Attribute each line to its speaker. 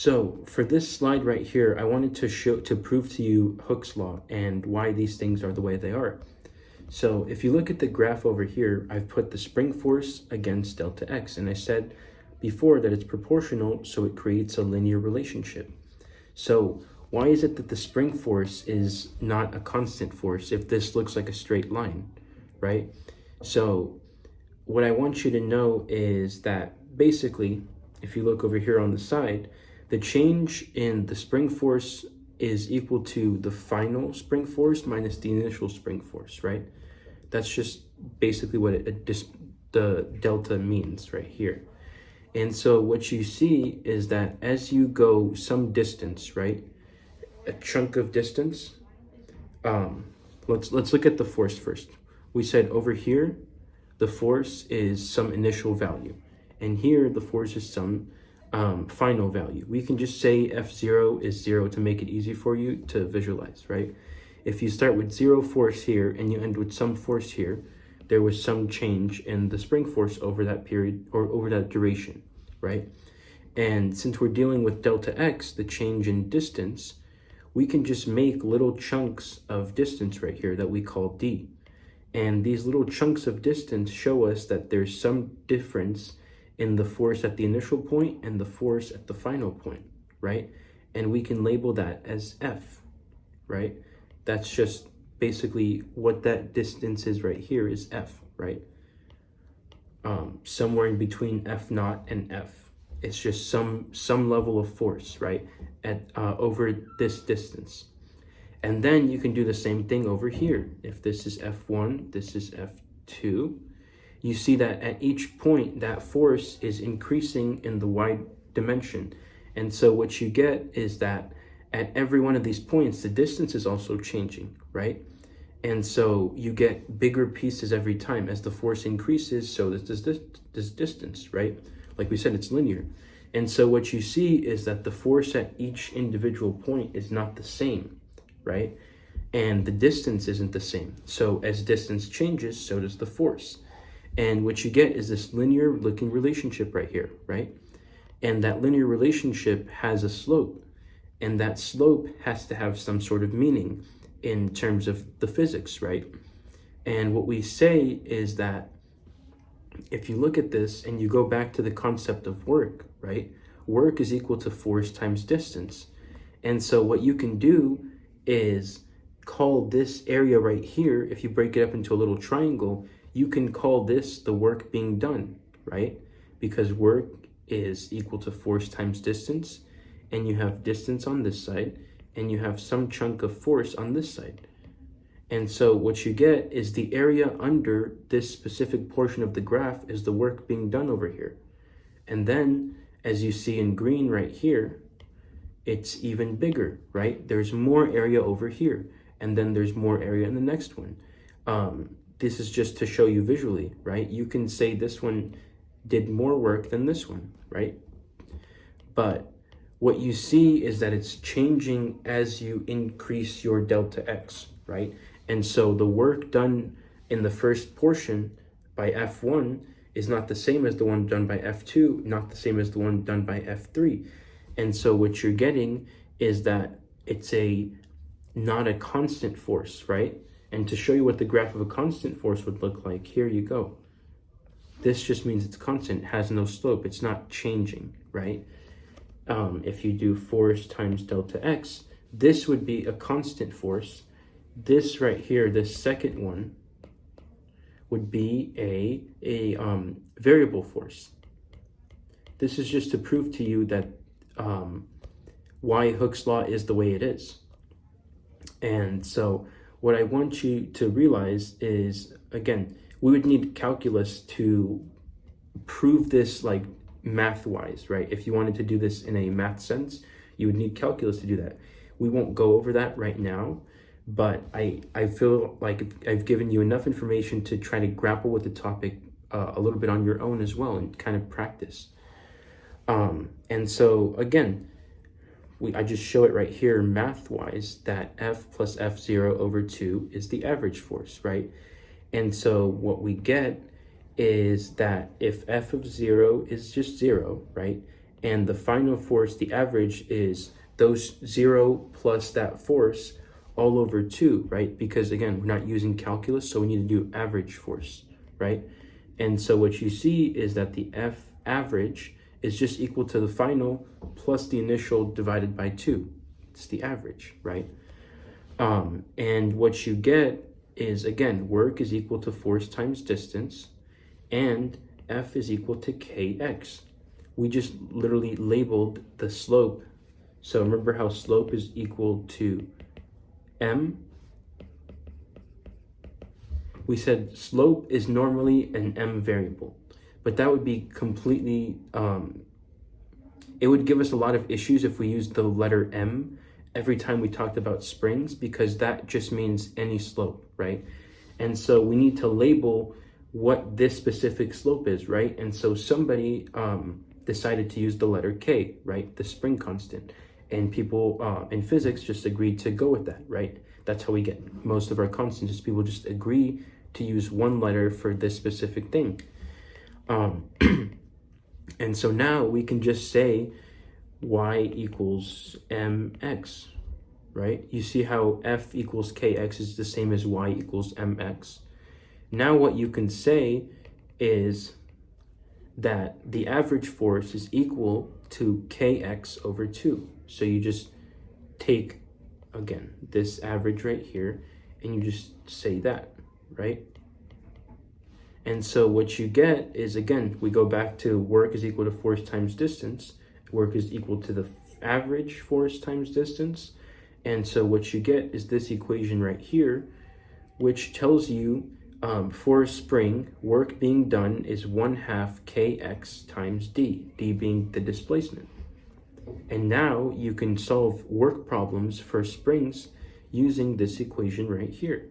Speaker 1: So for this slide right here, I wanted to prove to you Hooke's law and why these things are the way they are. So if you look at the graph over here, I've put the spring force against delta x, and I said before that it's proportional, so it creates a linear relationship. So why is it that the spring force is not a constant force if this looks like a straight line, right? So what I want you to know is that basically, if you look over here on the side, the change in the spring force is equal to the final spring force minus the initial spring force, right? That's just basically what the delta means right here. And so what you see is that as you go some distance, right, a chunk of distance, let's look at the force first. We said over here, the force is some initial value, and here the force is some final value. We can just say F0 is 0 to make it easy for you to visualize, right? If you start with 0 force here and you end with some force here, there was some change in the spring force over that period or over that duration, right? And since we're dealing with delta x, the change in distance, we can just make little chunks of distance right here that we call d. And these little chunks of distance show us that there's some difference in the force at the initial point and the force at the final point, right? And we can label that as F, right? That's just basically what that distance is right here is F, right? Somewhere in between F naught and F. It's just some level of force, right? At over this distance. And then you can do the same thing over here. If this is F1, this is F2, you see that at each point, that force is increasing in the y dimension. And so what you get is that at every one of these points, the distance is also changing, right? And so you get bigger pieces every time. As the force increases, so does this distance, right? Like we said, it's linear. And so what you see is that the force at each individual point is not the same, right? And the distance isn't the same. So as distance changes, so does the force. And what you get is this linear looking relationship right here, right? And that linear relationship has a slope. And that slope has to have some sort of meaning in terms of the physics, right? And what we say is that if you look at this and you go back to the concept of work, right? Work is equal to force times distance. And so what you can do is call this area right here, if you break it up into a little triangle, you can call this the work being done, right? Because work is equal to force times distance, and you have distance on this side, and you have some chunk of force on this side. And so what you get is the area under this specific portion of the graph is the work being done over here. And then, as you see in green right here, it's even bigger, right? There's more area over here, and then there's more area in the next one. This is just to show you visually, right? You can say this one did more work than this one, right? But what you see is that it's changing as you increase your delta x, right? And so the work done in the first portion by F1 is not the same as the one done by F2, not the same as the one done by F3. And so what you're getting is that it's not a constant force, right? And to show you what the graph of a constant force would look like, here you go. This just means it's constant, has no slope, it's not changing, right? If you do force times delta x, this would be a constant force. This right here, this second one, would be a variable force. This is just to prove to you that why Hooke's law is the way it is. And so what I want you to realize is, again, we would need calculus to prove this like math-wise, right? If you wanted to do this in a math sense, you would need calculus to do that. We won't go over that right now, but I feel like I've given you enough information to try to grapple with the topic a little bit on your own as well and kind of practice. And so again, I just show it right here math-wise that F plus F0 over 2 is the average force, right? And so what we get is that if F of 0 is just 0, right? And the final force, the average, is those 0 plus that force all over 2, right? Because again, we're not using calculus, so we need to do average force, right? And so what you see is that the F average is just equal to the final plus the initial divided by 2. It's the average, right? And what you get is, again, work is equal to force times distance, and F is equal to kx. We just literally labeled the slope. So remember how slope is equal to m? We said slope is normally an m variable, but that would be completely, it would give us a lot of issues if we used the letter m every time we talked about springs, because that just means any slope, right? And so we need to label what this specific slope is, right? And so somebody decided to use the letter k, right? The spring constant. And people in physics just agreed to go with that, right? That's how we get most of our constants, is people just agree to use one letter for this specific thing. And so now we can just say y equals mx, right? You see how f equals kx is the same as y equals mx. Now what you can say is that the average force is equal to kx over 2. So you just take, again, this average right here, and you just say that, right? And so what you get is, again, we go back to work is equal to force times distance. Work is equal to the average force times distance. And so what you get is this equation right here, which tells you for a spring, work being done is 1/2 kx times d, d being the displacement. And now you can solve work problems for springs using this equation right here.